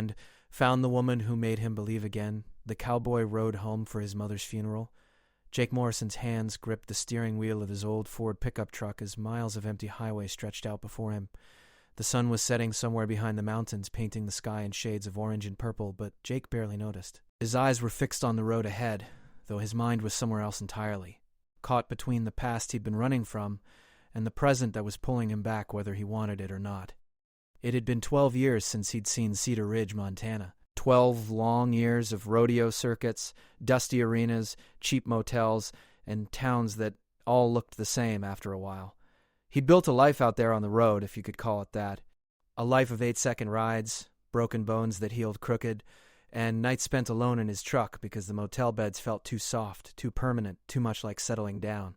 land, found the woman who made him believe again. The cowboy rode home for his mother's funeral. Jake Morrison's hands gripped the steering wheel of his old Ford pickup truck as miles of empty highway stretched out before him. The sun was setting somewhere behind the mountains, painting the sky in shades of orange and purple, but Jake barely noticed. His eyes were fixed on the road ahead, though his mind was somewhere else entirely, caught between the past he'd been running from and the present that was pulling him back whether he wanted it or not. It had been 12 years since he'd seen Cedar Ridge, Montana. 12 long years of rodeo circuits, dusty arenas, cheap motels, and towns that all looked the same after a while. He'd built a life out there on the road, if you could call it that. A life of 8-second rides, broken bones that healed crooked, and nights spent alone in his truck because the motel beds felt too soft, too permanent, too much like settling down.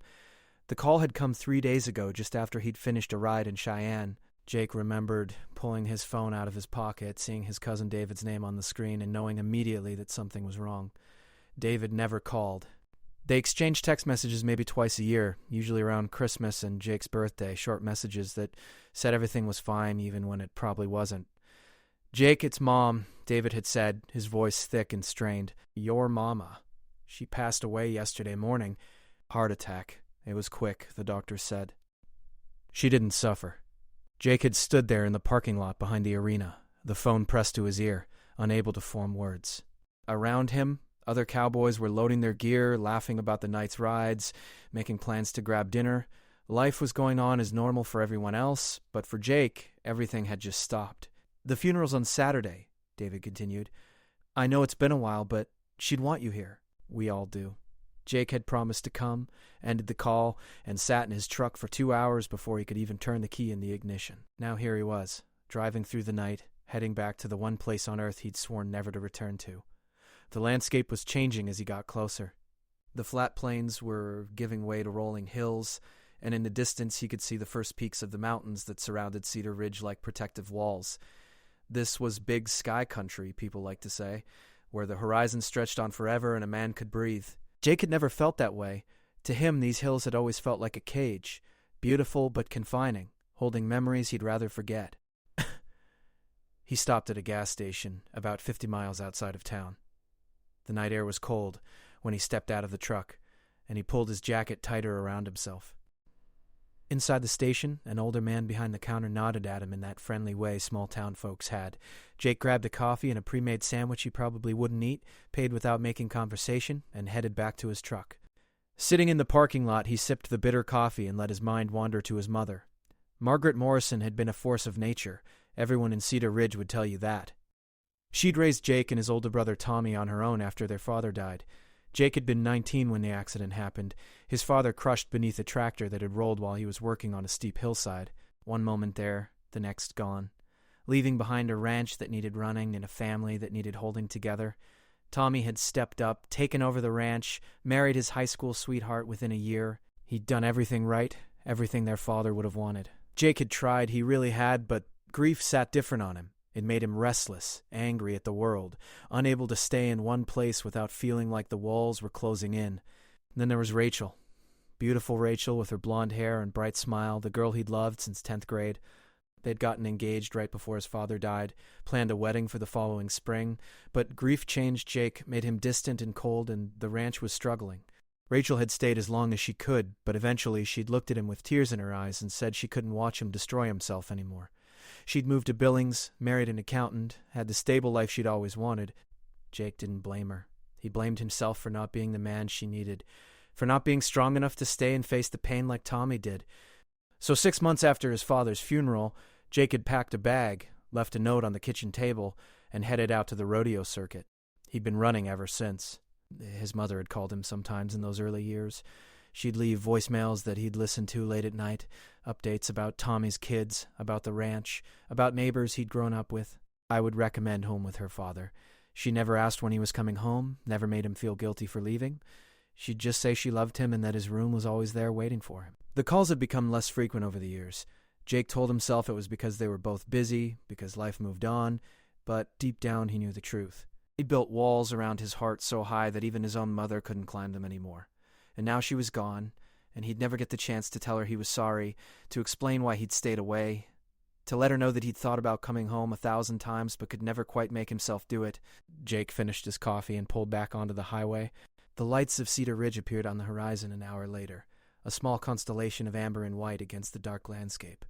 The call had come 3 days ago, just after he'd finished a ride in Cheyenne. Jake remembered pulling his phone out of his pocket, seeing his cousin David's name on the screen, and knowing immediately that something was wrong. David never called. They exchanged text messages maybe twice a year, usually around Christmas and Jake's birthday, short messages that said everything was fine even when it probably wasn't. "Jake, it's Mom," David had said, his voice thick and strained. "Your mama. She passed away yesterday morning. Heart attack. It was quick, the doctor said." She didn't suffer. Jake had stood there in the parking lot behind the arena, the phone pressed to his ear, unable to form words. Around him, other cowboys were loading their gear, laughing about the night's rides, making plans to grab dinner. Life was going on as normal for everyone else, but for Jake, everything had just stopped. "The funeral's on Saturday," David continued. "I know it's been a while, but she'd want you here. We all do." Jake had promised to come, ended the call, and sat in his truck for 2 hours before he could even turn the key in the ignition. Now here he was, driving through the night, heading back to the one place on earth he'd sworn never to return to. The landscape was changing as he got closer. The flat plains were giving way to rolling hills, and in the distance he could see the first peaks of the mountains that surrounded Cedar Ridge like protective walls. This was big sky country, people like to say, where the horizon stretched on forever and a man could breathe. Jake had never felt that way. To him, these hills had always felt like a cage, beautiful but confining, holding memories he'd rather forget. He stopped at a gas station about 50 miles outside of town. The night air was cold when he stepped out of the truck, and he pulled his jacket tighter around himself. Inside the station, an older man behind the counter nodded at him in that friendly way small-town folks had. Jake grabbed a coffee and a pre-made sandwich he probably wouldn't eat, paid without making conversation, and headed back to his truck. Sitting in the parking lot, he sipped the bitter coffee and let his mind wander to his mother. Margaret Morrison had been a force of nature. Everyone in Cedar Ridge would tell you that. She'd raised Jake and his older brother Tommy on her own after their father died. Jake had been 19 when the accident happened, his father crushed beneath a tractor that had rolled while he was working on a steep hillside. One moment there, the next gone. Leaving behind a ranch that needed running and a family that needed holding together. Tommy had stepped up, taken over the ranch, married his high school sweetheart within a year. He'd done everything right, everything their father would have wanted. Jake had tried, he really had, but grief sat different on him. It made him restless, angry at the world, unable to stay in one place without feeling like the walls were closing in. And then there was Rachel. Beautiful Rachel with her blonde hair and bright smile, the girl he'd loved since 10th grade. They'd gotten engaged right before his father died, planned a wedding for the following spring, but grief changed Jake, made him distant and cold, and the ranch was struggling. Rachel had stayed as long as she could, but eventually she'd looked at him with tears in her eyes and said she couldn't watch him destroy himself anymore. She'd moved to Billings, married an accountant, had the stable life she'd always wanted. Jake didn't blame her. He blamed himself for not being the man she needed, for not being strong enough to stay and face the pain like Tommy did. So 6 months after his father's funeral, Jake had packed a bag, left a note on the kitchen table, and headed out to the rodeo circuit. He'd been running ever since. His mother had called him sometimes in those early years. She'd leave voicemails that he'd listen to late at night, updates about Tommy's kids, about the ranch, about neighbors he'd grown up with. I would recommend home with her father. She never asked when he was coming home, never made him feel guilty for leaving. She'd just say she loved him and that his room was always there waiting for him. The calls had become less frequent over the years. Jake told himself it was because they were both busy, because life moved on, but deep down he knew the truth. He built walls around his heart so high that even his own mother couldn't climb them anymore. And now she was gone, and he'd never get the chance to tell her he was sorry, to explain why he'd stayed away, To let her know that he'd thought about coming home 1,000 times but could never quite make himself do it. Jake finished his coffee and pulled back onto the highway. The lights of Cedar Ridge appeared on the horizon an hour later, a small constellation of amber and white against the dark landscape.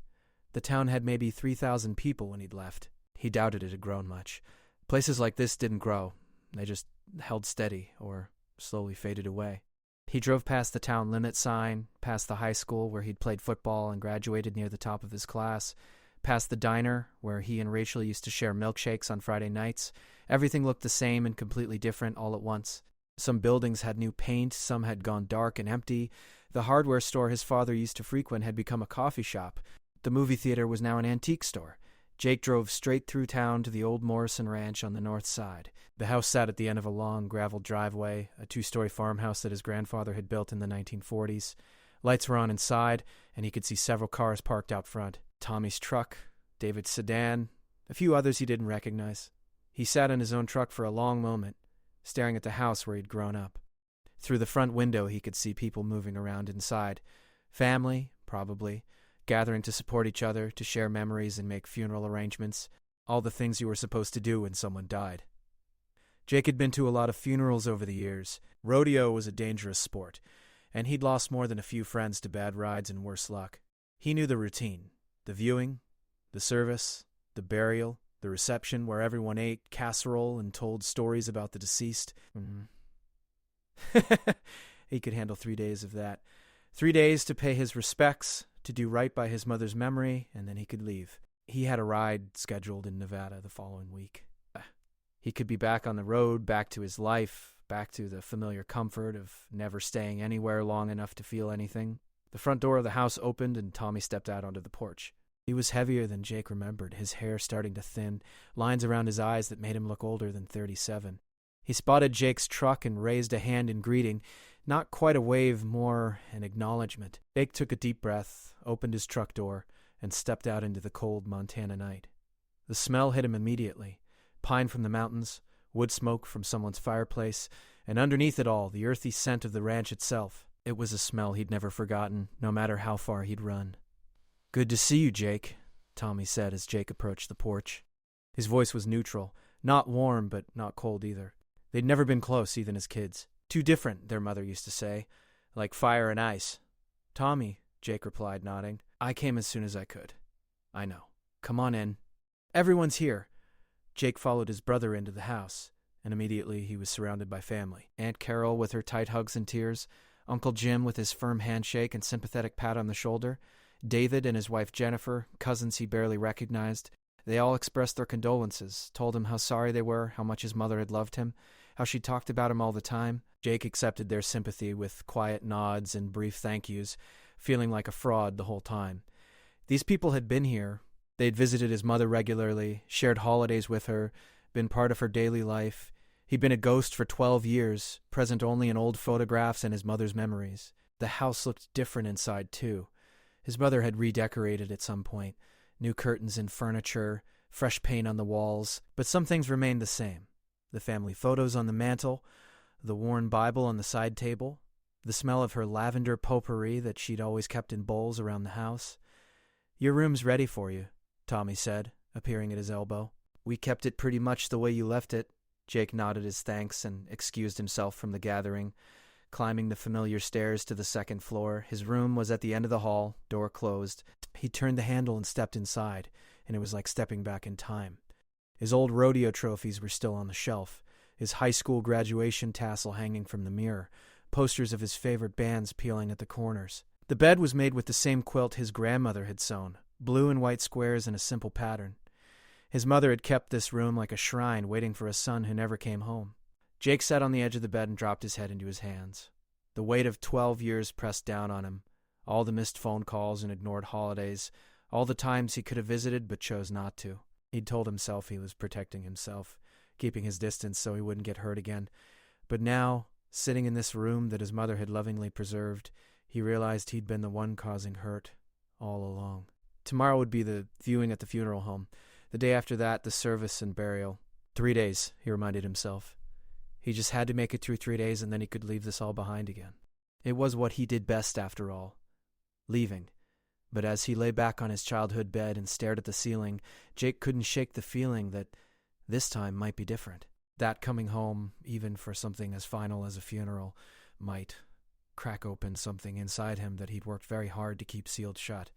The town had maybe 3,000 people when he'd left. He doubted it had grown much. Places like this didn't grow. They just held steady or slowly faded away. He drove past the town limit sign, past the high school where he'd played football and graduated near the top of his class, past the diner where he and Rachel used to share milkshakes on Friday nights. Everything looked the same and completely different all at once. Some buildings had new paint, some had gone dark and empty. The hardware store his father used to frequent had become a coffee shop. The movie theater was now an antique store. Jake drove straight through town to the old Morrison Ranch on the north side. The house sat at the end of a long, gravel driveway, a 2-story farmhouse that his grandfather had built in the 1940s. Lights were on inside, and he could see several cars parked out front. Tommy's truck, David's sedan, a few others he didn't recognize. He sat in his own truck for a long moment, staring at the house where he'd grown up. Through the front window he could see people moving around inside. Family, probably, gathering to support each other, to share memories and make funeral arrangements, all the things you were supposed to do when someone died. Jake had been to a lot of funerals over the years. Rodeo was a dangerous sport, and he'd lost more than a few friends to bad rides and worse luck. He knew the routine, the viewing, the service, the burial, the reception where everyone ate casserole and told stories about the deceased. He could handle 3 days of that. 3 days to pay his respects, to do right by his mother's memory, and then he could leave. He had a ride scheduled in Nevada the following week. He could be back on the road, back to his life, back to the familiar comfort of never staying anywhere long enough to feel anything. The front door of the house opened, and Tommy stepped out onto the porch. He was heavier than Jake remembered, his hair starting to thin, lines around his eyes that made him look older than 37. He spotted Jake's truck and raised a hand in greeting, not quite a wave, more an acknowledgement. Jake took a deep breath, opened his truck door, and stepped out into the cold Montana night. The smell hit him immediately. Pine from the mountains, wood smoke from someone's fireplace, and underneath it all, the earthy scent of the ranch itself. It was a smell he'd never forgotten, no matter how far he'd run. "Good to see you, Jake," Tommy said as Jake approached the porch. His voice was neutral, not warm but not cold either. They'd never been close, even as kids. Too different, their mother used to say, like fire and ice. "Tommy," Jake replied, nodding. "I came as soon as I could." "I know. Come on in." "Everyone's here." Jake followed his brother into the house, and immediately he was surrounded by family. Aunt Carol with her tight hugs and tears, Uncle Jim with his firm handshake and sympathetic pat on the shoulder, David and his wife Jennifer, cousins he barely recognized. They all expressed their condolences, told him how sorry they were, how much his mother had loved him, how she talked about him all the time. Jake accepted their sympathy with quiet nods and brief thank yous, feeling like a fraud the whole time. These people had been here. They'd visited his mother regularly, shared holidays with her, been part of her daily life. He'd been a ghost for 12 years, present only in old photographs and his mother's memories. The house looked different inside, too. His mother had redecorated at some point. New curtains and furniture, fresh paint on the walls, but some things remained the same. The family photos on the mantel, the worn Bible on the side table, the smell of her lavender potpourri that she'd always kept in bowls around the house. "Your room's ready for you," Tommy said, appearing at his elbow. "We kept it pretty much the way you left it." Jake nodded his thanks and excused himself from the gathering. Climbing the familiar stairs to the second floor, his room was at the end of the hall, door closed. He turned the handle and stepped inside, and it was like stepping back in time. His old rodeo trophies were still on the shelf, his high school graduation tassel hanging from the mirror, posters of his favorite bands peeling at the corners. The bed was made with the same quilt his grandmother had sewn, blue and white squares in a simple pattern. His mother had kept this room like a shrine, waiting for a son who never came home. Jake sat on the edge of the bed and dropped his head into his hands. The weight of 12 years pressed down on him, all the missed phone calls and ignored holidays, all the times he could have visited but chose not to. He'd told himself he was protecting himself, keeping his distance so he wouldn't get hurt again. But now, sitting in this room that his mother had lovingly preserved, he realized he'd been the one causing hurt all along. Tomorrow would be the viewing at the funeral home. The day after that, the service and burial. 3 days, he reminded himself. He just had to make it through 3 days, and then he could leave this all behind again. It was what he did best, after all. Leaving. But as he lay back on his childhood bed and stared at the ceiling, Jake couldn't shake the feeling that this time might be different. That coming home, even for something as final as a funeral, might crack open something inside him that he'd worked very hard to keep sealed shut,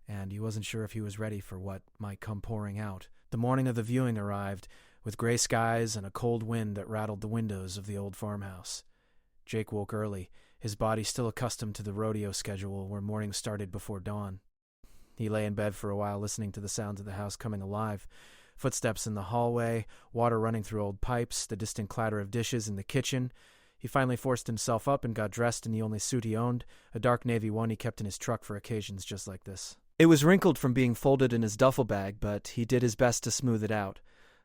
and he wasn't sure if he was ready for what might come pouring out. The morning of the viewing arrived, with gray skies and a cold wind that rattled the windows of the old farmhouse. Jake woke early, his body still accustomed to the rodeo schedule where mornings started before dawn. He lay in bed for a while listening to the sounds of the house coming alive. Footsteps in the hallway, water running through old pipes, the distant clatter of dishes in the kitchen. He finally forced himself up and got dressed in the only suit he owned, a dark navy one he kept in his truck for occasions just like this. It was wrinkled from being folded in his duffel bag, but he did his best to smooth it out.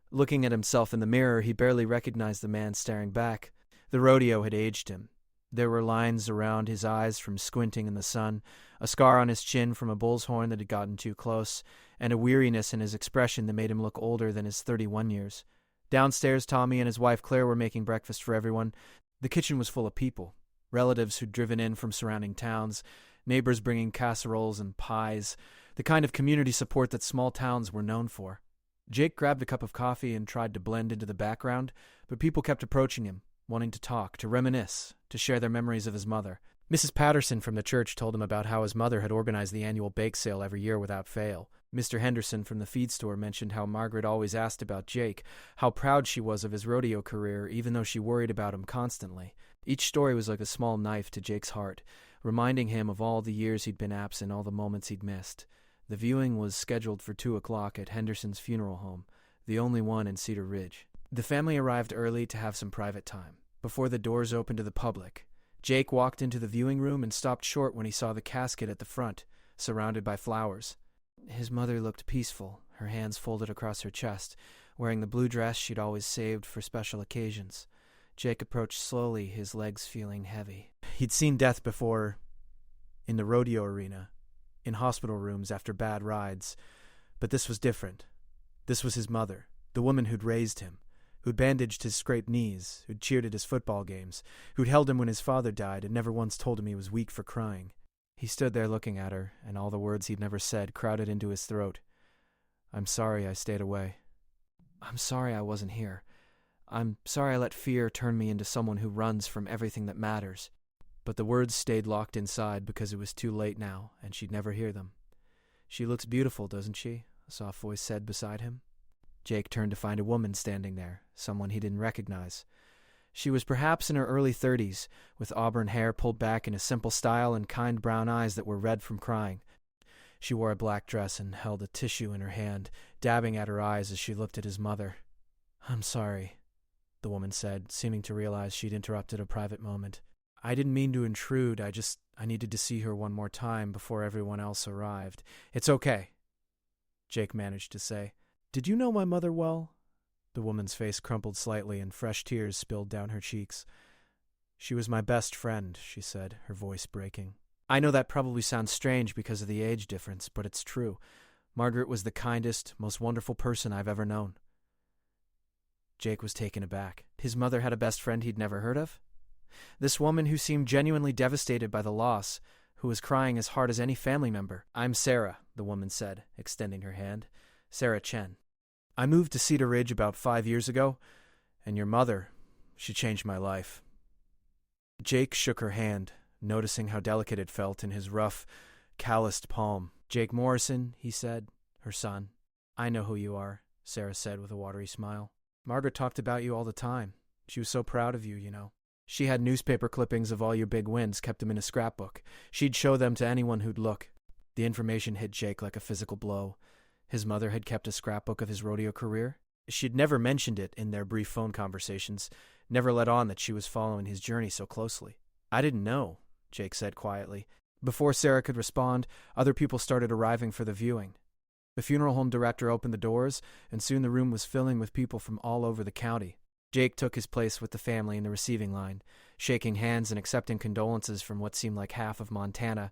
Looking at himself in the mirror, he barely recognized the man staring back. The rodeo had aged him. There were lines around his eyes from squinting in the sun, a scar on his chin from a bull's horn that had gotten too close, and a weariness in his expression that made him look older than his 31 years. Downstairs, Tommy and his wife Claire were making breakfast for everyone. The kitchen was full of people, relatives who'd driven in from surrounding towns, neighbors bringing casseroles and pies, the kind of community support that small towns were known for. Jake grabbed a cup of coffee and tried to blend into the background, but people kept approaching him, wanting to talk, to reminisce, to share their memories of his mother. Mrs. Patterson from the church told him about how his mother had organized the annual bake sale every year without fail. Mr. Henderson from the feed store mentioned how Margaret always asked about Jake, how proud she was of his rodeo career, even though she worried about him constantly. Each story was like a small knife to Jake's heart, reminding him of all the years he'd been absent, all the moments he'd missed. The viewing was scheduled for 2 o'clock at Henderson's funeral home, the only one in Cedar Ridge. The family arrived early to have some private time, before the doors opened to the public. Jake walked into the viewing room and stopped short when he saw the casket at the front, surrounded by flowers. His mother looked peaceful, her hands folded across her chest, wearing the blue dress she'd always saved for special occasions. Jake approached slowly, his legs feeling heavy. He'd seen death before, in the rodeo arena, in hospital rooms after bad rides, but this was different. This was his mother, the woman who'd raised him, who'd bandaged his scraped knees, who'd cheered at his football games, who'd held him when his father died and never once told him he was weak for crying. He stood there looking at her, and all the words he'd never said crowded into his throat. "I'm sorry I stayed away. I'm sorry I wasn't here. I'm sorry I let fear turn me into someone who runs from everything that matters." But the words stayed locked inside because it was too late now, and she'd never hear them. "She looks beautiful, doesn't she?" a soft voice said beside him. Jake turned to find a woman standing there, someone he didn't recognize. She was perhaps in her early 30s, with auburn hair pulled back in a simple style and kind brown eyes that were red from crying. She wore a black dress and held a tissue in her hand, dabbing at her eyes as she looked at his mother. "I'm sorry," the woman said, seeming to realize she'd interrupted a private moment. "I didn't mean to intrude, I needed to see her one more time before everyone else arrived." "It's okay," Jake managed to say. "Did you know my mother well?" The woman's face crumpled slightly and fresh tears spilled down her cheeks. "She was my best friend," she said, her voice breaking. "I know that probably sounds strange because of the age difference, but it's true. Margaret was the kindest, most wonderful person I've ever known." Jake was taken aback. His mother had a best friend he'd never heard of? This woman who seemed genuinely devastated by the loss, who was crying as hard as any family member. "I'm Sarah," the woman said, extending her hand. "Sarah Chen. I moved to Cedar Ridge about 5 years ago, and your mother, she changed my life." Jake shook her hand, noticing how delicate it felt in his rough, calloused palm. "Jake Morrison," he said, her son. "I know who you are," Sarah said with a watery smile. "Margaret talked about you all the time. She was so proud of you, you know. She had newspaper clippings of all your big wins, kept them in a scrapbook. She'd show them to anyone who'd look." The information hit Jake like a physical blow. His mother had kept a scrapbook of his rodeo career. She'd never mentioned it in their brief phone conversations, never let on that she was following his journey so closely. "I didn't know," Jake said quietly. Before Sarah could respond, other people started arriving for the viewing. The funeral home director opened the doors, and soon the room was filling with people from all over the county. Jake took his place with the family in the receiving line, shaking hands and accepting condolences from what seemed like half of Montana,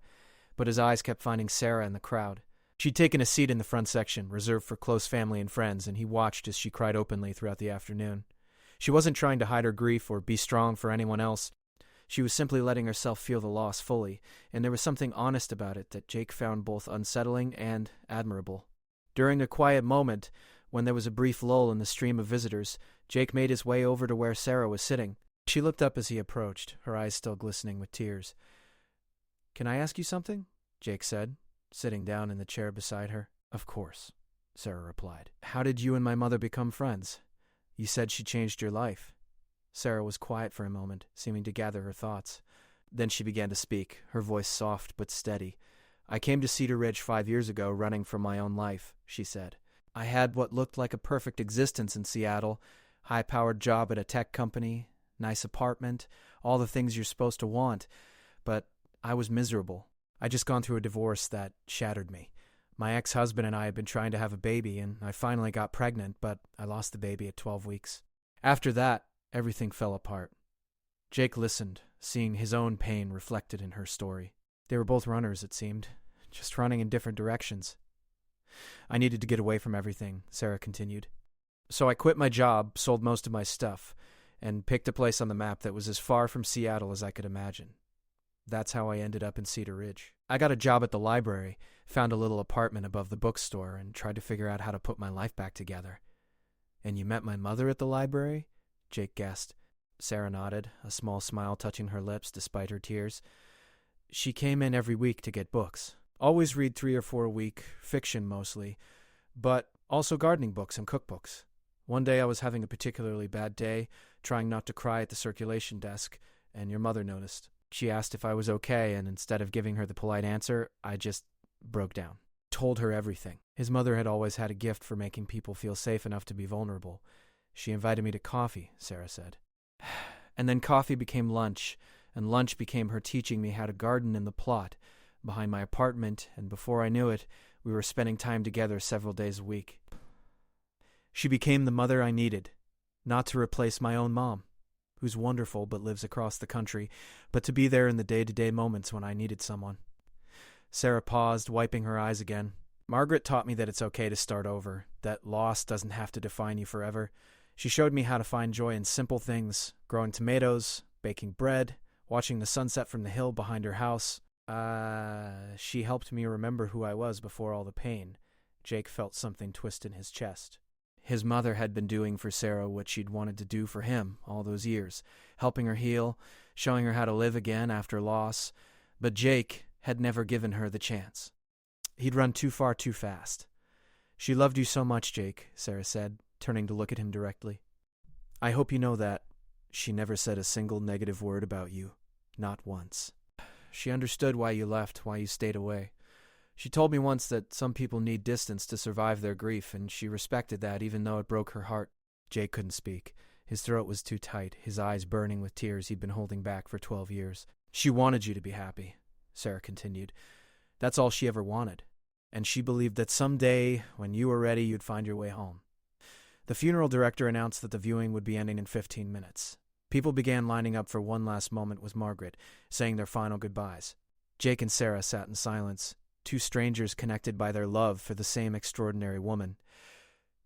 but his eyes kept finding Sarah in the crowd. She'd taken a seat in the front section, reserved for close family and friends, and he watched as she cried openly throughout the afternoon. She wasn't trying to hide her grief or be strong for anyone else. She was simply letting herself feel the loss fully, and there was something honest about it that Jake found both unsettling and admirable. During a quiet moment, when there was a brief lull in the stream of visitors, Jake made his way over to where Sarah was sitting. She looked up as he approached, her eyes still glistening with tears. "Can I ask you something?" Jake said, sitting down in the chair beside her. "Of course," Sarah replied. "How did you and my mother become friends? You said she changed your life." Sarah was quiet for a moment, seeming to gather her thoughts. Then she began to speak, her voice soft but steady. "I came to Cedar Ridge 5 years ago running for my own life," she said. "I had what looked like a perfect existence in Seattle, high-powered job at a tech company, nice apartment, all the things you're supposed to want, but I was miserable. I'd just gone through a divorce that shattered me. My ex-husband and I had been trying to have a baby, and I finally got pregnant, but I lost the baby at 12 weeks. After that, everything fell apart." Jake listened, seeing his own pain reflected in her story. They were both runners, it seemed, just running in different directions. "I needed to get away from everything," Sarah continued. "So I quit my job, sold most of my stuff, and picked a place on the map that was as far from Seattle as I could imagine. That's how I ended up in Cedar Ridge. I got a job at the library, found a little apartment above the bookstore, and tried to figure out how to put my life back together." "And you met my mother at the library?" Jake guessed. Sarah nodded, a small smile touching her lips despite her tears. "She came in every week to get books. Always read 3 or 4 a week, fiction mostly, but also gardening books and cookbooks. One day I was having a particularly bad day, trying not to cry at the circulation desk, and your mother noticed. She asked if I was okay, and instead of giving her the polite answer, I just broke down. Told her everything. His mother had always had a gift for making people feel safe enough to be vulnerable. She invited me to coffee," Sarah said. "And then coffee became lunch, and lunch became her teaching me how to garden in the plot behind my apartment, and before I knew it, we were spending time together several days a week. She became the mother I needed, not to replace my own mom, who's wonderful but lives across the country, but to be there in the day-to-day moments when I needed someone." Sarah paused, wiping her eyes again. "Margaret taught me that it's okay to start over, that loss doesn't have to define you forever. She showed me how to find joy in simple things, growing tomatoes, baking bread, watching the sunset from the hill behind her house. She helped me remember who I was before all the pain." Jake felt something twist in his chest. His mother had been doing for Sarah what she'd wanted to do for him all those years, helping her heal, showing her how to live again after loss. But Jake had never given her the chance. He'd run too far too fast. "She loved you so much, Jake," Sarah said, turning to look at him directly. "I hope you know that she never said a single negative word about you. Not once. She understood why you left, why you stayed away. She told me once that some people need distance to survive their grief, and she respected that even though it broke her heart." Jake couldn't speak. His throat was too tight, his eyes burning with tears he'd been holding back for 12 years. "She wanted you to be happy," Sarah continued. "That's all she ever wanted. And she believed that someday, when you were ready, you'd find your way home." The funeral director announced that the viewing would be ending in 15 minutes. People began lining up for one last moment with Margaret, saying their final goodbyes. Jake and Sarah sat in silence, two strangers connected by their love for the same extraordinary woman.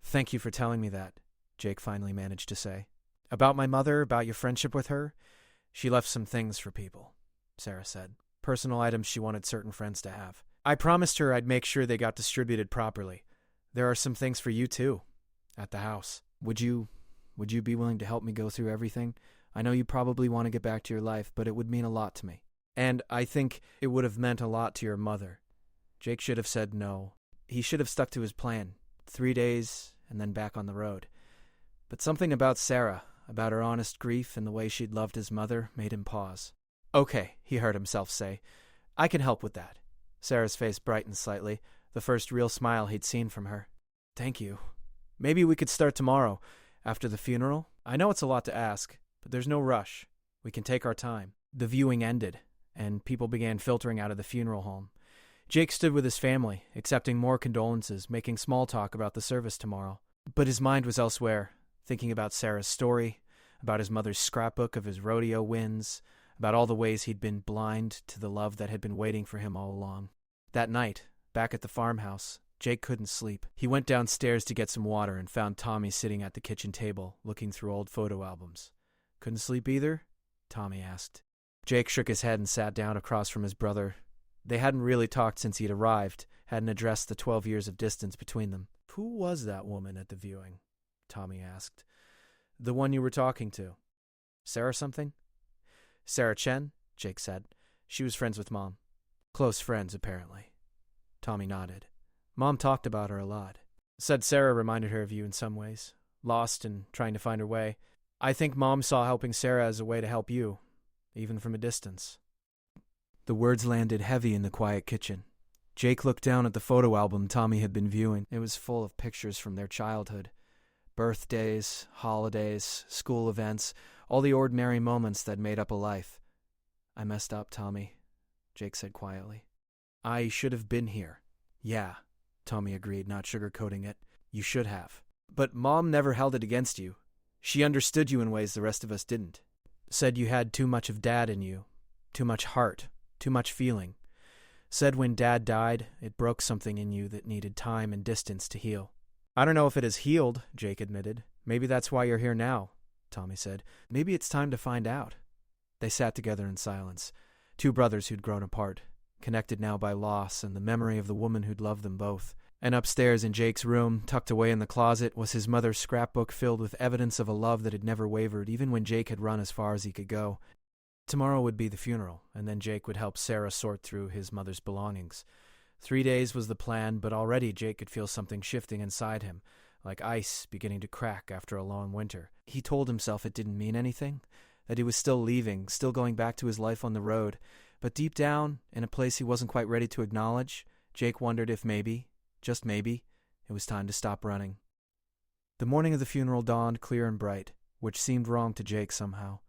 "Thank you for telling me that," Jake finally managed to say. "About my mother, about your friendship with her? She left some things for people," Sarah said. "Personal items she wanted certain friends to have. I promised her I'd make sure they got distributed properly. There are some things for you, too, at the house. Would you be willing to help me go through everything? I know you probably want to get back to your life, but it would mean a lot to me. And I think it would have meant a lot to your mother." Jake should have said no. He should have stuck to his plan. 3 days, and then back on the road. But something about Sarah, about her honest grief and the way she'd loved his mother, made him pause. "Okay," he heard himself say. "I can help with that." Sarah's face brightened slightly, the first real smile he'd seen from her. "Thank you. Maybe we could start tomorrow, after the funeral. I know it's a lot to ask, but there's no rush. We can take our time." The viewing ended, and people began filtering out of the funeral home. Jake stood with his family, accepting more condolences, making small talk about the service tomorrow. But his mind was elsewhere, thinking about Sarah's story, about his mother's scrapbook of his rodeo wins, about all the ways he'd been blind to the love that had been waiting for him all along. That night, back at the farmhouse, Jake couldn't sleep. He went downstairs to get some water and found Tommy sitting at the kitchen table, looking through old photo albums. "Couldn't sleep either?" Tommy asked. Jake shook his head and sat down across from his brother. They hadn't really talked since he'd arrived, hadn't addressed the 12 years of distance between them. "Who was that woman at the viewing?" Tommy asked. "The one you were talking to. Sarah something?" "Sarah Chen," Jake said. "She was friends with Mom." "Close friends, apparently." Tommy nodded. "Mom talked about her a lot. Said Sarah reminded her of you in some ways. Lost and trying to find her way. I think Mom saw helping Sarah as a way to help you, even from a distance." The words landed heavy in the quiet kitchen. Jake looked down at the photo album Tommy had been viewing. It was full of pictures from their childhood. Birthdays, holidays, school events, all the ordinary moments that made up a life. "I messed up, Tommy," Jake said quietly. "I should have been here." "Yeah," Tommy agreed, not sugarcoating it. "You should have. But Mom never held it against you. She understood you in ways the rest of us didn't. Said you had too much of Dad in you. Too much heart. Too much feeling. Said when Dad died, it broke something in you that needed time and distance to heal." "I don't know if it has healed," Jake admitted. "Maybe that's why you're here now," Tommy said. "Maybe it's time to find out." They sat together in silence, two brothers who'd grown apart, connected now by loss and the memory of the woman who'd loved them both. And upstairs in Jake's room, tucked away in the closet, was his mother's scrapbook filled with evidence of a love that had never wavered, even when Jake had run as far as he could go. Tomorrow would be the funeral, and then Jake would help Sarah sort through his mother's belongings. 3 days was the plan, but already Jake could feel something shifting inside him, like ice beginning to crack after a long winter. He told himself it didn't mean anything, that he was still leaving, still going back to his life on the road. But deep down, in a place he wasn't quite ready to acknowledge, Jake wondered if maybe, just maybe, it was time to stop running. The morning of the funeral dawned clear and bright, which seemed wrong to Jake somehow.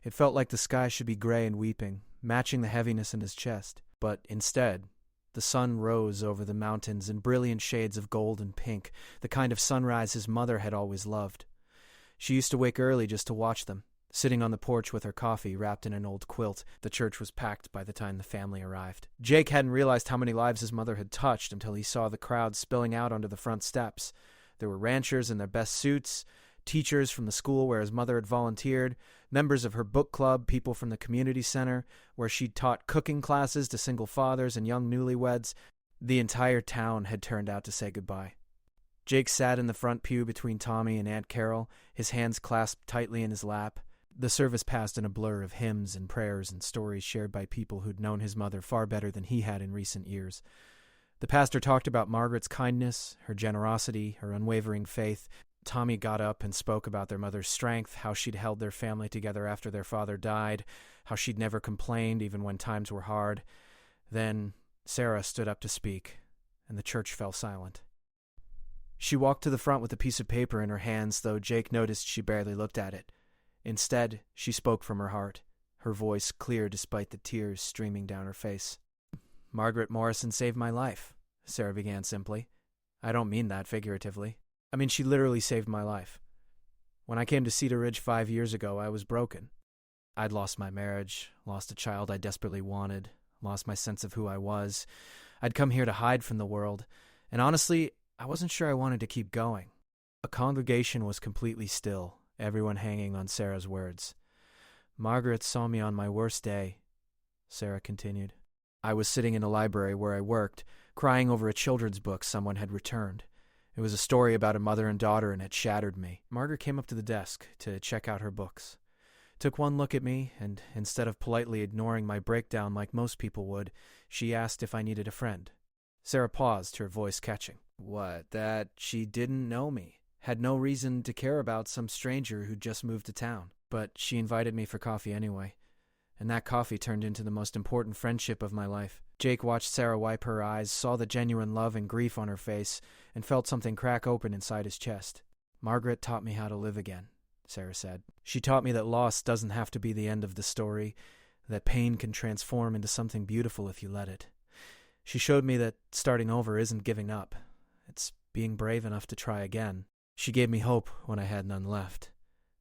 It felt like the sky should be gray and weeping, matching the heaviness in his chest. But instead, the sun rose over the mountains in brilliant shades of gold and pink, the kind of sunrise his mother had always loved. She used to wake early just to watch them, sitting on the porch with her coffee wrapped in an old quilt. The church was packed by the time the family arrived. Jake hadn't realized how many lives his mother had touched until he saw the crowd spilling out onto the front steps. There were ranchers in their best suits, teachers from the school where his mother had volunteered, members of her book club, people from the community center, where she'd taught cooking classes to single fathers and young newlyweds. The entire town had turned out to say goodbye. Jake sat in the front pew between Tommy and Aunt Carol, his hands clasped tightly in his lap. The service passed in a blur of hymns and prayers and stories shared by people who'd known his mother far better than he had in recent years. The pastor talked about Margaret's kindness, her generosity, her unwavering faith. Tommy got up and spoke about their mother's strength, how she'd held their family together after their father died, how she'd never complained even when times were hard. Then Sarah stood up to speak, and the church fell silent. She walked to the front with a piece of paper in her hands, though Jake noticed she barely looked at it. Instead, she spoke from her heart, her voice clear despite the tears streaming down her face. "Margaret Morrison saved my life," Sarah began simply. "I don't mean that figuratively. I mean, she literally saved my life. When I came to Cedar Ridge 5 years ago, I was broken. I'd lost my marriage, lost a child I desperately wanted, lost my sense of who I was. I'd come here to hide from the world, and honestly, I wasn't sure I wanted to keep going." A congregation was completely still, everyone hanging on Sarah's words. "Margaret saw me on my worst day," Sarah continued. "I was sitting in a library where I worked, crying over a children's book someone had returned. It was a story about a mother and daughter, and it shattered me." Margaret came up to the desk to check out her books, took one look at me, and instead of politely ignoring my breakdown like most people would, she asked if I needed a friend. Sarah paused, her voice catching. "What, that she didn't know me? Had no reason to care about some stranger who'd just moved to town. But she invited me for coffee anyway, and that coffee turned into the most important friendship of my life." Jake watched Sarah wipe her eyes, saw the genuine love and grief on her face, and felt something crack open inside his chest. "Margaret taught me how to live again," Sarah said. "She taught me that loss doesn't have to be the end of the story, that pain can transform into something beautiful if you let it. She showed me that starting over isn't giving up. It's being brave enough to try again. She gave me hope when I had none left."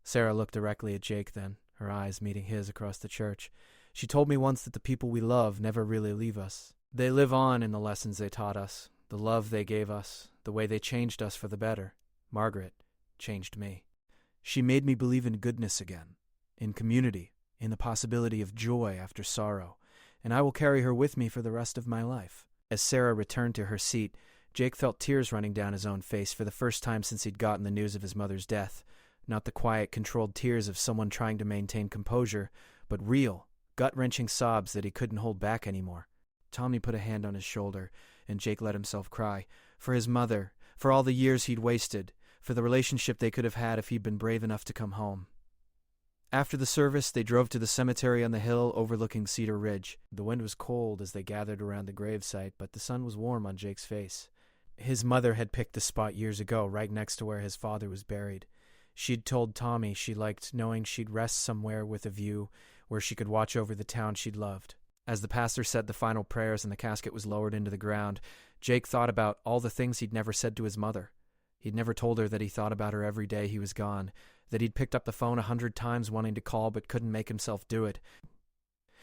Sarah looked directly at Jake then, her eyes meeting his across the church. "She told me once that the people we love never really leave us. They live on in the lessons they taught us, the love they gave us, the way they changed us for the better. Margaret changed me. She made me believe in goodness again, in community, in the possibility of joy after sorrow, and I will carry her with me for the rest of my life. As Sarah returned to her seat, Jake felt tears running down his own face for the first time since he'd gotten the news of his mother's death. Not the quiet, controlled tears of someone trying to maintain composure, but real, gut-wrenching sobs that he couldn't hold back anymore. Tommy put a hand on his shoulder, and Jake let himself cry. For his mother, for all the years he'd wasted, for the relationship they could have had if he'd been brave enough to come home. After the service, they drove to the cemetery on the hill overlooking Cedar Ridge. The wind was cold as they gathered around the gravesite, but the sun was warm on Jake's face. His mother had picked the spot years ago, right next to where his father was buried. She'd told Tommy she liked knowing she'd rest somewhere with a view where she could watch over the town she'd loved. As the pastor said the final prayers and the casket was lowered into the ground, Jake thought about all the things he'd never said to his mother. He'd never told her that he thought about her every day he was gone, that he'd picked up the phone 100 times wanting to call but couldn't make himself do it.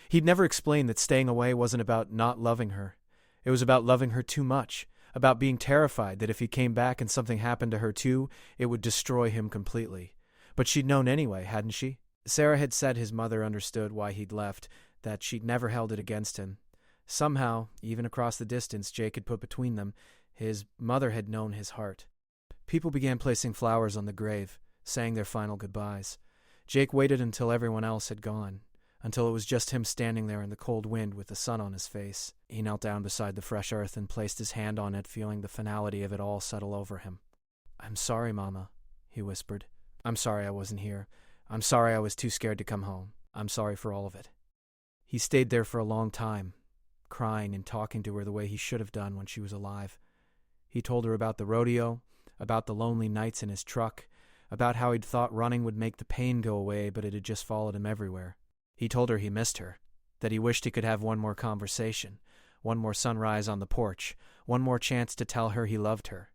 He'd never explained that staying away wasn't about not loving her. It was about loving her too much, about being terrified that if he came back and something happened to her too, it would destroy him completely. But she'd known anyway, hadn't she? Sarah had said his mother understood why he'd left, that she'd never held it against him. Somehow, even across the distance Jake had put between them, his mother had known his heart. People began placing flowers on the grave, saying their final goodbyes. Jake waited until everyone else had gone, until it was just him standing there in the cold wind with the sun on his face. He knelt down beside the fresh earth and placed his hand on it, feeling the finality of it all settle over him. "I'm sorry, Mama," he whispered. "I'm sorry I wasn't here. I'm sorry I was too scared to come home. I'm sorry for all of it." He stayed there for a long time, crying and talking to her the way he should have done when she was alive. He told her about the rodeo, about the lonely nights in his truck, about how he'd thought running would make the pain go away, but it had just followed him everywhere. He told her he missed her, that he wished he could have one more conversation, one more sunrise on the porch, one more chance to tell her he loved her.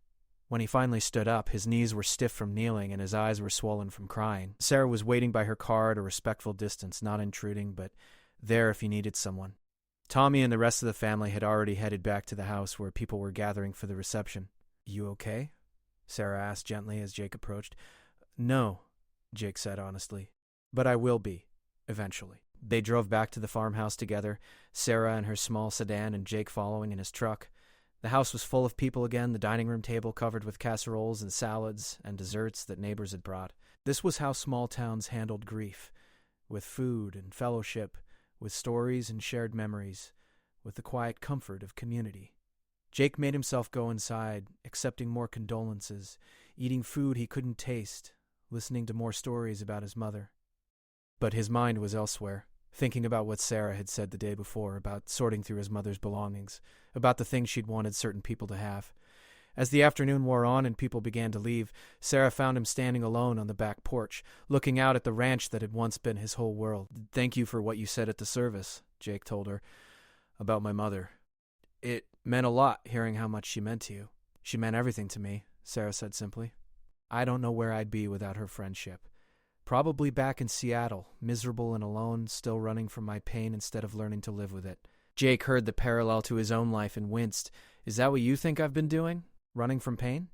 When he finally stood up, his knees were stiff from kneeling and his eyes were swollen from crying. Sarah was waiting by her car at a respectful distance, not intruding, but there if he needed someone. Tommy and the rest of the family had already headed back to the house where people were gathering for the reception. "You okay?" Sarah asked gently as Jake approached. "No," Jake said honestly, "but I will be, eventually." They drove back to the farmhouse together, Sarah in her small sedan and Jake following in his truck. The house was full of people again, the dining room table covered with casseroles and salads and desserts that neighbors had brought. This was how small towns handled grief, with food and fellowship, with stories and shared memories, with the quiet comfort of community. Jake made himself go inside, accepting more condolences, eating food he couldn't taste, listening to more stories about his mother. But his mind was elsewhere, thinking about what Sarah had said the day before, about sorting through his mother's belongings, about the things she'd wanted certain people to have. As the afternoon wore on and people began to leave, Sarah found him standing alone on the back porch, looking out at the ranch that had once been his whole world. "Thank you for what you said at the service," Jake told her, "about my mother. It meant a lot hearing how much she meant to you." "She meant everything to me," Sarah said simply. "I don't know where I'd be without her friendship. Probably back in Seattle, miserable and alone, still running from my pain instead of learning to live with it." Jake heard the parallel to his own life and winced. "Is that what you think I've been doing? Running from pain?"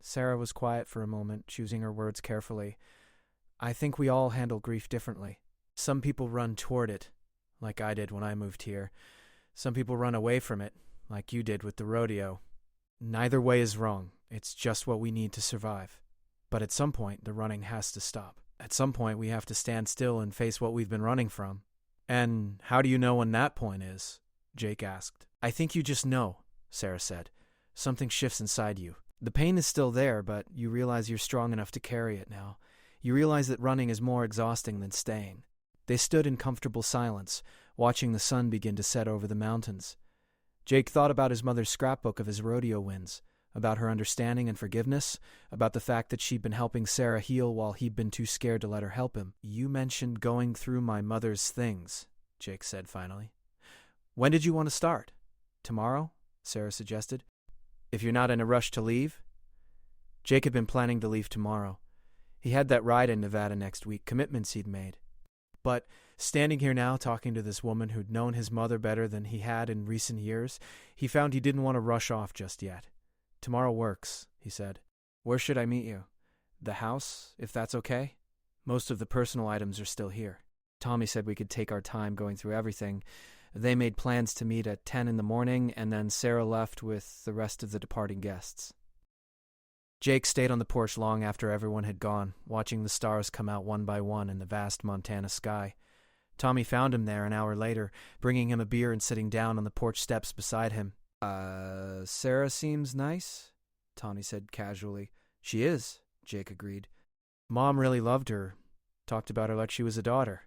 Sarah was quiet for a moment, choosing her words carefully. "I think we all handle grief differently. Some people run toward it, like I did when I moved here. Some people run away from it, like you did with the rodeo. Neither way is wrong. It's just what we need to survive. But at some point, the running has to stop. At some point, we have to stand still and face what we've been running from." "And how do you know when that point is?" Jake asked. "I think you just know," Sarah said. "Something shifts inside you. The pain is still there, but you realize you're strong enough to carry it now. You realize that running is more exhausting than staying." They stood in comfortable silence, watching the sun begin to set over the mountains. Jake thought about his mother's scrapbook of his rodeo wins, about her understanding and forgiveness, about the fact that she'd been helping Sarah heal while he'd been too scared to let her help him. "You mentioned going through my mother's things," Jake said finally. "When did you want to start? Tomorrow?" Sarah suggested. "If you're not in a rush to leave?" Jake had been planning to leave tomorrow. He had that ride in Nevada next week, commitments he'd made. But standing here now talking to this woman who'd known his mother better than he had in recent years, he found he didn't want to rush off just yet. "Tomorrow works," he said. "Where should I meet you?" "The house, if that's okay. Most of the personal items are still here." Tommy said we could take our time going through everything. They made plans to meet at 10 in the morning, and then Sarah left with the rest of the departing guests. Jake stayed on the porch long after everyone had gone, watching the stars come out one by one in the vast Montana sky. Tommy found him there an hour later, bringing him a beer and sitting down on the porch steps beside him. Sarah seems nice, Tommy said casually. She is, Jake agreed. Mom really loved her, talked about her like she was a daughter.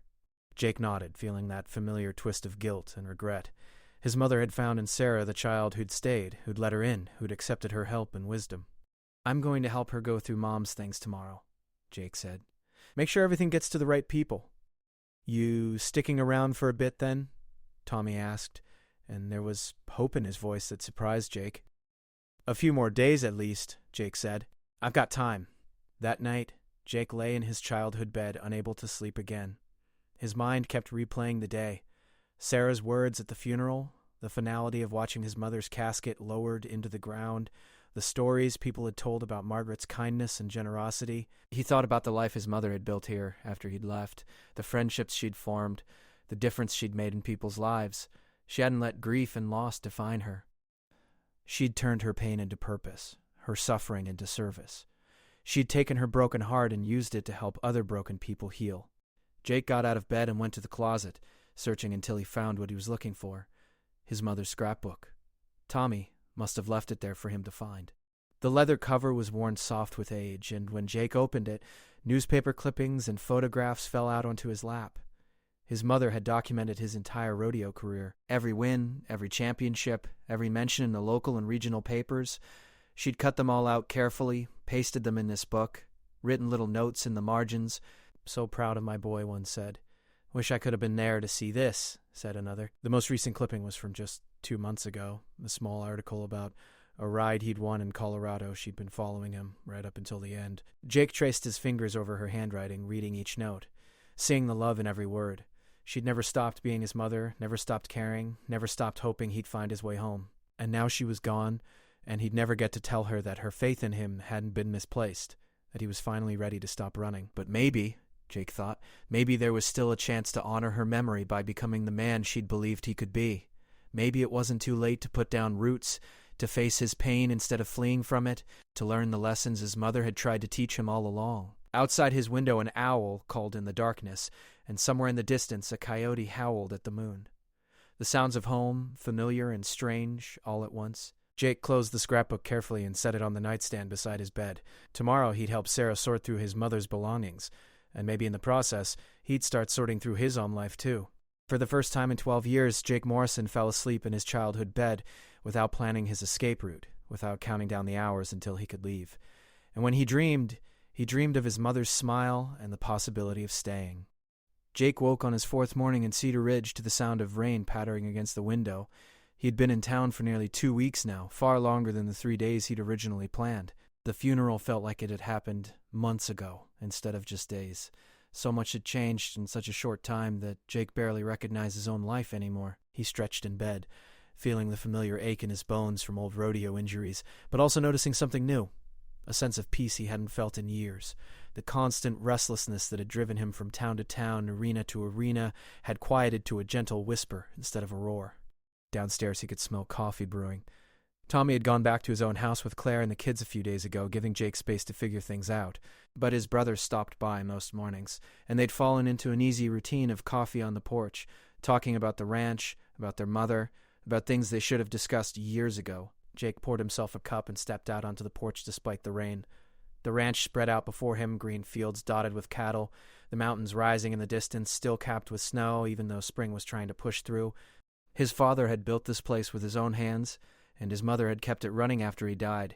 Jake nodded, feeling that familiar twist of guilt and regret. His mother had found in Sarah the child who'd stayed, who'd let her in, who'd accepted her help and wisdom. I'm going to help her go through Mom's things tomorrow, Jake said. Make sure everything gets to the right people. You sticking around for a bit, then? Tommy asked, and there was hope in his voice that surprised Jake. A few more days, at least, Jake said. I've got time. That night, Jake lay in his childhood bed, unable to sleep again. His mind kept replaying the day. Sarah's words at the funeral, the finality of watching his mother's casket lowered into the ground, the stories people had told about Margaret's kindness and generosity. He thought about the life his mother had built here after he'd left, the friendships she'd formed, the difference she'd made in people's lives. She hadn't let grief and loss define her. She'd turned her pain into purpose, her suffering into service. She'd taken her broken heart and used it to help other broken people heal. Jake got out of bed and went to the closet, searching until he found what he was looking for. His mother's scrapbook. Tommy must have left it there for him to find. The leather cover was worn soft with age, and when Jake opened it, newspaper clippings and photographs fell out onto his lap. His mother had documented his entire rodeo career. Every win, every championship, every mention in the local and regional papers. She'd cut them all out carefully, pasted them in this book, written little notes in the margins. So proud of my boy, one said. Wish I could have been there to see this, said another. The most recent clipping was from just 2 months ago, a small article about a ride he'd won in Colorado. She'd been following him right up until the end. Jake traced his fingers over her handwriting, reading each note, seeing the love in every word. She'd never stopped being his mother, never stopped caring, never stopped hoping he'd find his way home. And now she was gone, and he'd never get to tell her that her faith in him hadn't been misplaced, that he was finally ready to stop running. But maybe, Jake thought, maybe there was still a chance to honor her memory by becoming the man she'd believed he could be. Maybe it wasn't too late to put down roots, to face his pain instead of fleeing from it, to learn the lessons his mother had tried to teach him all along. Outside his window, an owl called in the darkness, and somewhere in the distance a coyote howled at the moon. The sounds of home, familiar and strange, all at once. Jake closed the scrapbook carefully and set it on the nightstand beside his bed. Tomorrow he'd help Sarah sort through his mother's belongings, and maybe in the process, he'd start sorting through his own life too. For the first time in 12 years, Jake Morrison fell asleep in his childhood bed without planning his escape route, without counting down the hours until he could leave. And when he dreamed of his mother's smile and the possibility of staying. Jake woke on his 4th morning in Cedar Ridge to the sound of rain pattering against the window. He had been in town for nearly 2 weeks now, far longer than the 3 days he'd originally planned. The funeral felt like it had happened months ago instead of just days. So much had changed in such a short time that Jake barely recognized his own life anymore. He stretched in bed, feeling the familiar ache in his bones from old rodeo injuries, but also noticing something new. A sense of peace he hadn't felt in years. The constant restlessness that had driven him from town to town, arena to arena, had quieted to a gentle whisper instead of a roar. Downstairs he could smell coffee brewing. Tommy had gone back to his own house with Claire and the kids a few days ago, giving Jake space to figure things out. But his brothers stopped by most mornings, and they'd fallen into an easy routine of coffee on the porch, talking about the ranch, about their mother, about things they should have discussed years ago. Jake poured himself a cup and stepped out onto the porch despite the rain. The ranch spread out before him, green fields dotted with cattle, the mountains rising in the distance, still capped with snow, even though spring was trying to push through. His father had built this place with his own hands, and his mother had kept it running after he died.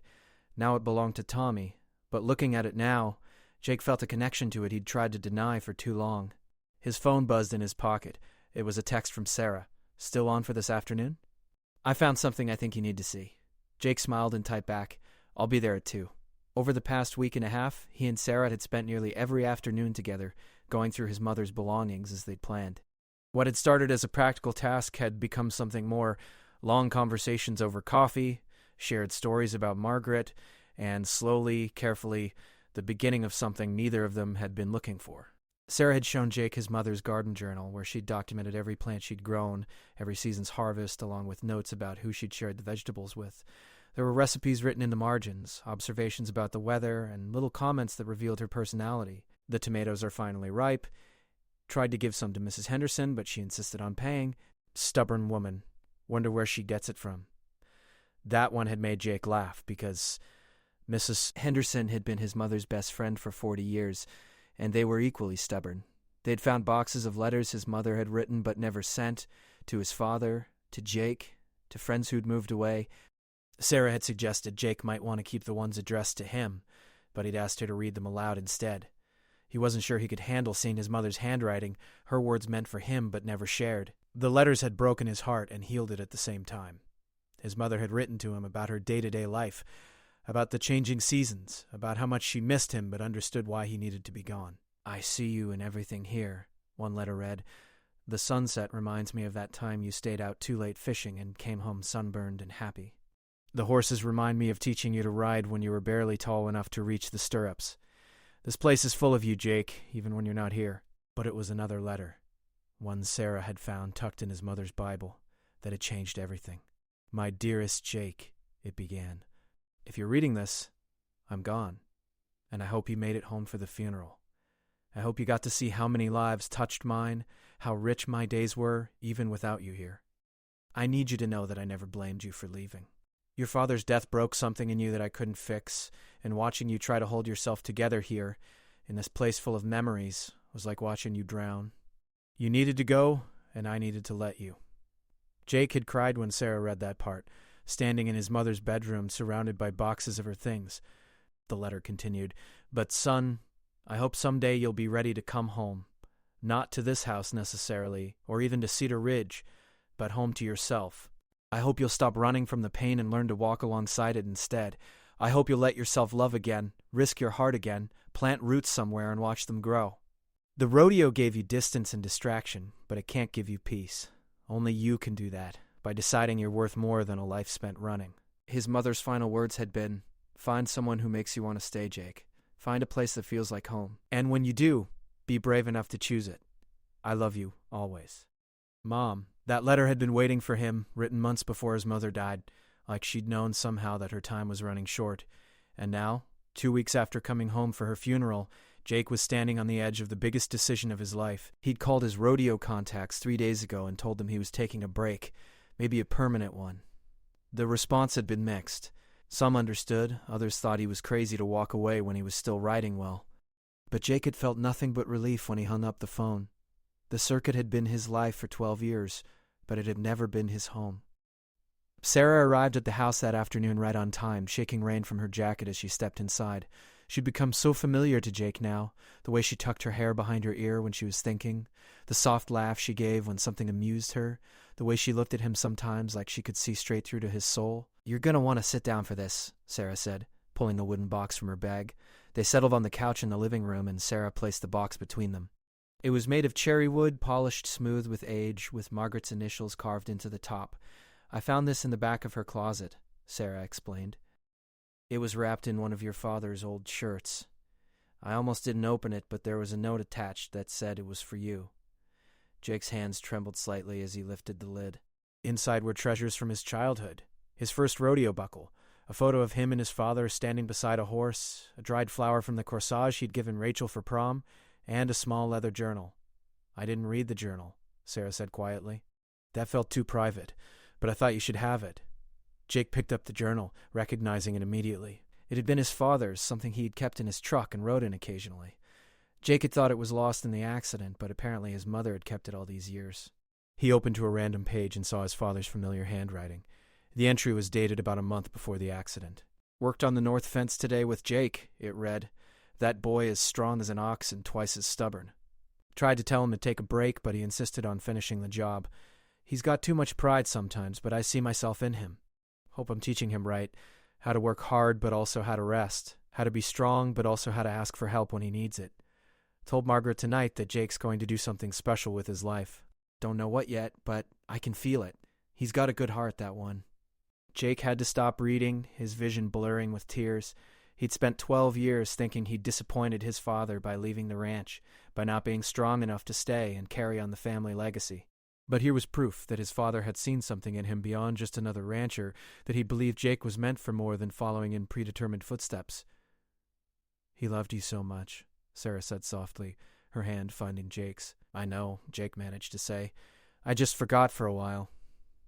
Now it belonged to Tommy, but looking at it now, Jake felt a connection to it he'd tried to deny for too long. His phone buzzed in his pocket. It was a text from Sarah. Still on for this afternoon? I found something I think you need to see. Jake smiled and typed back, I'll be there at 2. Over the past week and a half, he and Sarah had spent nearly every afternoon together, going through his mother's belongings as they'd planned. What had started as a practical task had become something more: long conversations over coffee, shared stories about Margaret, and slowly, carefully, the beginning of something neither of them had been looking for. Sarah had shown Jake his mother's garden journal, where she'd documented every plant she'd grown, every season's harvest, along with notes about who she'd shared the vegetables with. There were recipes written in the margins, observations about the weather, and little comments that revealed her personality. The tomatoes are finally ripe. Tried to give some to Mrs. Henderson, but she insisted on paying. Stubborn woman. Wonder where she gets it from. That one had made Jake laugh, because Mrs. Henderson had been his mother's best friend for 40 years, and they were equally stubborn. They'd found boxes of letters his mother had written but never sent, to his father, to Jake, to friends who'd moved away. Sarah had suggested Jake might want to keep the ones addressed to him, but he'd asked her to read them aloud instead. He wasn't sure he could handle seeing his mother's handwriting, her words meant for him but never shared. The letters had broken his heart and healed it at the same time. His mother had written to him about her day-to-day life, about the changing seasons, about how much she missed him but understood why he needed to be gone. "I see you in everything here," one letter read. "The sunset reminds me of that time you stayed out too late fishing and came home sunburned and happy. The horses remind me of teaching you to ride when you were barely tall enough to reach the stirrups. This place is full of you, Jake, even when you're not here." But it was another letter, one Sarah had found tucked in his mother's Bible, that had changed everything. "My dearest Jake," it began. "If you're reading this, I'm gone, and I hope you made it home for the funeral. I hope you got to see how many lives touched mine, how rich my days were, even without you here. I need you to know that I never blamed you for leaving. Your father's death broke something in you that I couldn't fix, and watching you try to hold yourself together here, in this place full of memories, was like watching you drown. You needed to go, and I needed to let you." Jake had cried when Sarah read that part, standing in his mother's bedroom surrounded by boxes of her things. The letter continued, "But son, I hope someday you'll be ready to come home. Not to this house necessarily, or even to Cedar Ridge, but home to yourself. I hope you'll stop running from the pain and learn to walk alongside it instead. I hope you'll let yourself love again, risk your heart again, plant roots somewhere and watch them grow. The rodeo gave you distance and distraction, but it can't give you peace. Only you can do that, by deciding you're worth more than a life spent running." His mother's final words had been, "Find someone who makes you want to stay, Jake. Find a place that feels like home. And when you do, be brave enough to choose it. I love you, always." Mom. That letter had been waiting for him, written months before his mother died, like she'd known somehow that her time was running short. And now, 2 weeks after coming home for her funeral, Jake was standing on the edge of the biggest decision of his life. He'd called his rodeo contacts 3 days ago and told them he was taking a break, maybe a permanent one. The response had been mixed. Some understood, others thought he was crazy to walk away when he was still riding well. But Jake had felt nothing but relief when he hung up the phone. The circuit had been his life for 12 years, but it had never been his home. Sarah arrived at the house that afternoon right on time, shaking rain from her jacket as she stepped inside. She'd become so familiar to Jake now, the way she tucked her hair behind her ear when she was thinking, the soft laugh she gave when something amused her, the way she looked at him sometimes like she could see straight through to his soul. "You're going to want to sit down for this," Sarah said, pulling a wooden box from her bag. They settled on the couch in the living room, and Sarah placed the box between them. It was made of cherry wood, polished smooth with age, with Margaret's initials carved into the top. "I found this in the back of her closet," Sarah explained. "It was wrapped in one of your father's old shirts. I almost didn't open it, but there was a note attached that said it was for you." Jake's hands trembled slightly as he lifted the lid. Inside were treasures from his childhood. His first rodeo buckle, a photo of him and his father standing beside a horse, a dried flower from the corsage he'd given Rachel for prom, and a small leather journal. "I didn't read the journal," Sarah said quietly. "That felt too private, but I thought you should have it." Jake picked up the journal, recognizing it immediately. It had been his father's, something he'd kept in his truck and wrote in occasionally. Jake had thought it was lost in the accident, but apparently his mother had kept it all these years. He opened to a random page and saw his father's familiar handwriting. The entry was dated about a month before the accident. "Worked on the north fence today with Jake," it read. "That boy is strong as an ox and twice as stubborn. Tried to tell him to take a break, but he insisted on finishing the job. He's got too much pride sometimes, but I see myself in him. Hope I'm teaching him right. How to work hard, but also how to rest. How to be strong, but also how to ask for help when he needs it. Told Margaret tonight that Jake's going to do something special with his life. Don't know what yet, but I can feel it. He's got a good heart, that one." Jake had to stop reading, his vision blurring with tears. He'd spent 12 years thinking he'd disappointed his father by leaving the ranch, by not being strong enough to stay and carry on the family legacy. But here was proof that his father had seen something in him beyond just another rancher, that he believed Jake was meant for more than following in predetermined footsteps. "He loved you so much," Sarah said softly, her hand finding Jake's. "I know," Jake managed to say. "I just forgot for a while."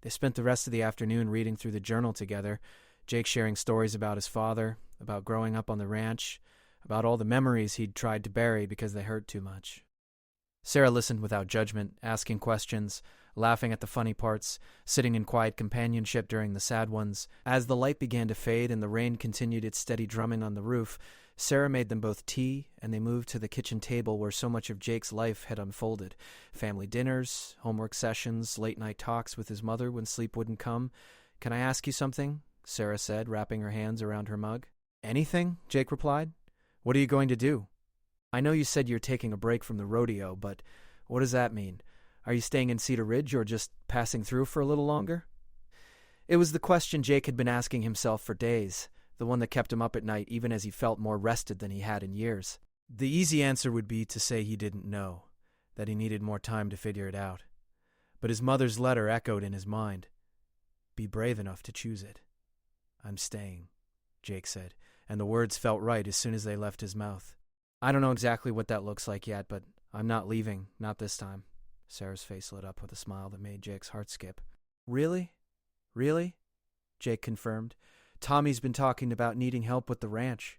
They spent the rest of the afternoon reading through the journal together, Jake sharing stories about his father, about growing up on the ranch, about all the memories he'd tried to bury because they hurt too much. Sarah listened without judgment, asking questions, laughing at the funny parts, sitting in quiet companionship during the sad ones. As the light began to fade and the rain continued its steady drumming on the roof, Sarah made them both tea, and they moved to the kitchen table where so much of Jake's life had unfolded. Family dinners, homework sessions, late-night talks with his mother when sleep wouldn't come. "Can I ask you something?" Sarah said, wrapping her hands around her mug. "Anything?" Jake replied. "What are you going to do? I know you said you're taking a break from the rodeo, but what does that mean? Are you staying in Cedar Ridge or just passing through for a little longer?" It was the question Jake had been asking himself for days, the one that kept him up at night even as he felt more rested than he had in years. The easy answer would be to say he didn't know, that he needed more time to figure it out. But his mother's letter echoed in his mind. "Be brave enough to choose it." "I'm staying," Jake said, and the words felt right as soon as they left his mouth. "I don't know exactly what that looks like yet, but I'm not leaving, not this time." Sarah's face lit up with a smile that made Jake's heart skip. "Really? Really?" Jake confirmed. "Tommy's been talking about needing help with the ranch.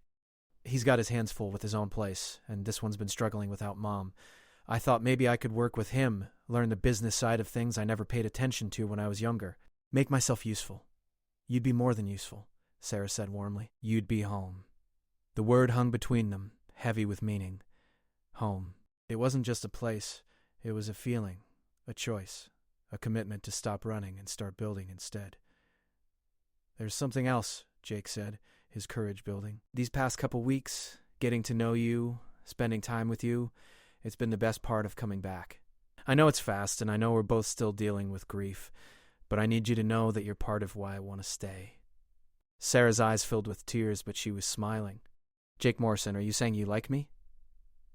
He's got his hands full with his own place, and this one's been struggling without Mom. I thought maybe I could work with him, learn the business side of things I never paid attention to when I was younger. Make myself useful." "You'd be more than useful," Sarah said warmly. "You'd be home." The word hung between them, heavy with meaning. Home. It wasn't just a place. It was a feeling, a choice, a commitment to stop running and start building instead. "There's something else," Jake said, his courage building. "These past couple weeks, getting to know you, spending time with you, it's been the best part of coming back. I know it's fast, and I know we're both still dealing with grief, but I need you to know that you're part of why I want to stay." Sarah's eyes filled with tears, but she was smiling. "Jake Morrison, are you saying you like me?"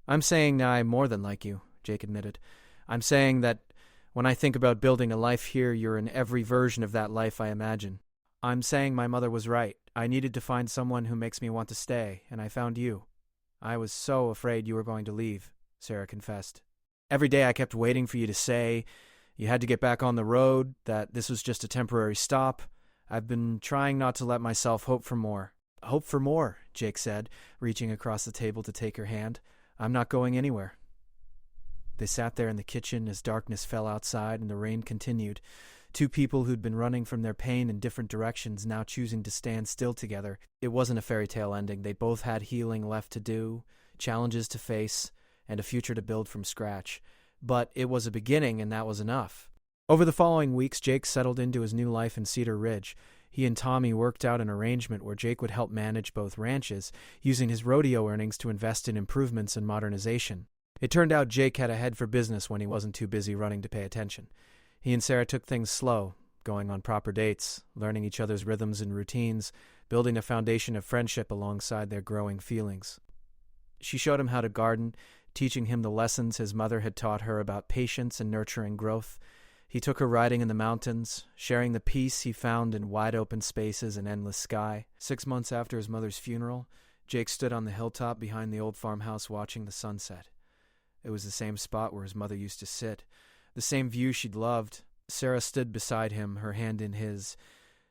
"I'm saying I more than like you," Jake admitted. "I'm saying that when I think about building a life here, you're in every version of that life I imagine. I'm saying my mother was right. I needed to find someone who makes me want to stay, and I found you. I was so afraid you were going to leave," Sarah confessed. "Every day I kept waiting for you to say you had to get back on the road, that this was just a temporary stop. I've been trying not to let myself hope for more." "Hope for more," Jake said, reaching across the table to take her hand. "I'm not going anywhere." They sat there in the kitchen as darkness fell outside and the rain continued. Two people who'd been running from their pain in different directions now choosing to stand still together. It wasn't a fairy tale ending. They both had healing left to do, challenges to face, and a future to build from scratch. But it was a beginning, and that was enough. Over the following weeks, Jake settled into his new life in Cedar Ridge. He and Tommy worked out an arrangement where Jake would help manage both ranches, using his rodeo earnings to invest in improvements and modernization. It turned out Jake had a head for business when he wasn't too busy running to pay attention. He and Sarah took things slow, going on proper dates, learning each other's rhythms and routines, building a foundation of friendship alongside their growing feelings. She showed him how to garden, teaching him the lessons his mother had taught her about patience and nurturing growth. He took her riding in the mountains, sharing the peace he found in wide-open spaces and endless sky. 6 months after his mother's funeral, Jake stood on the hilltop behind the old farmhouse watching the sunset. It was the same spot where his mother used to sit, the same view she'd loved. Sarah stood beside him, her hand in his,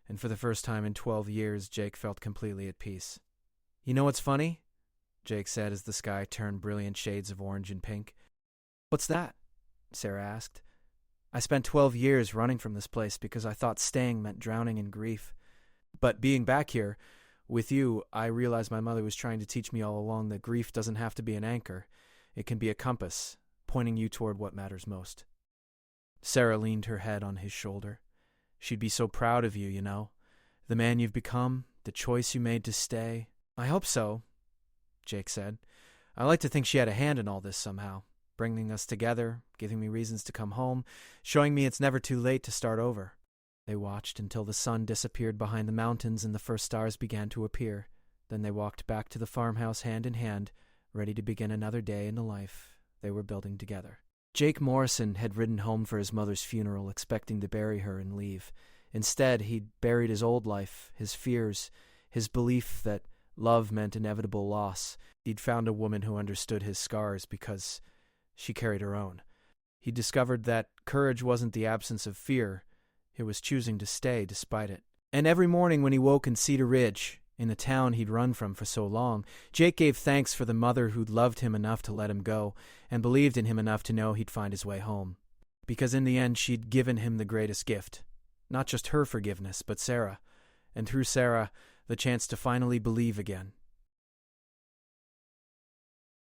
and for the first time in 12 years, Jake felt completely at peace. "You know what's funny?" Jake said as the sky turned brilliant shades of orange and pink. "What's that?" Sarah asked. "I spent 12 years running from this place because I thought staying meant drowning in grief. But being back here, with you, I realized my mother was trying to teach me all along that grief doesn't have to be an anchor. It can be a compass, pointing you toward what matters most." Sarah leaned her head on his shoulder. "She'd be so proud of you, you know. The man you've become, the choice you made to stay." "I hope so," Jake said. "I like to think she had a hand in all this somehow, bringing us together, giving me reasons to come home, showing me it's never too late to start over." They watched until the sun disappeared behind the mountains and the first stars began to appear. Then they walked back to the farmhouse hand in hand, ready to begin another day in the life they were building together. Jake Morrison had ridden home for his mother's funeral, expecting to bury her and leave. Instead, he'd buried his old life, his fears, his belief that love meant inevitable loss. He'd found a woman who understood his scars because she carried her own. He discovered that courage wasn't the absence of fear, it was choosing to stay despite it. And every morning when he woke in Cedar Ridge, in the town he'd run from for so long, Jake gave thanks for the mother who'd loved him enough to let him go and believed in him enough to know he'd find his way home. Because in the end, she'd given him the greatest gift. Not just her forgiveness, but Sarah. And through Sarah, the chance to finally believe again.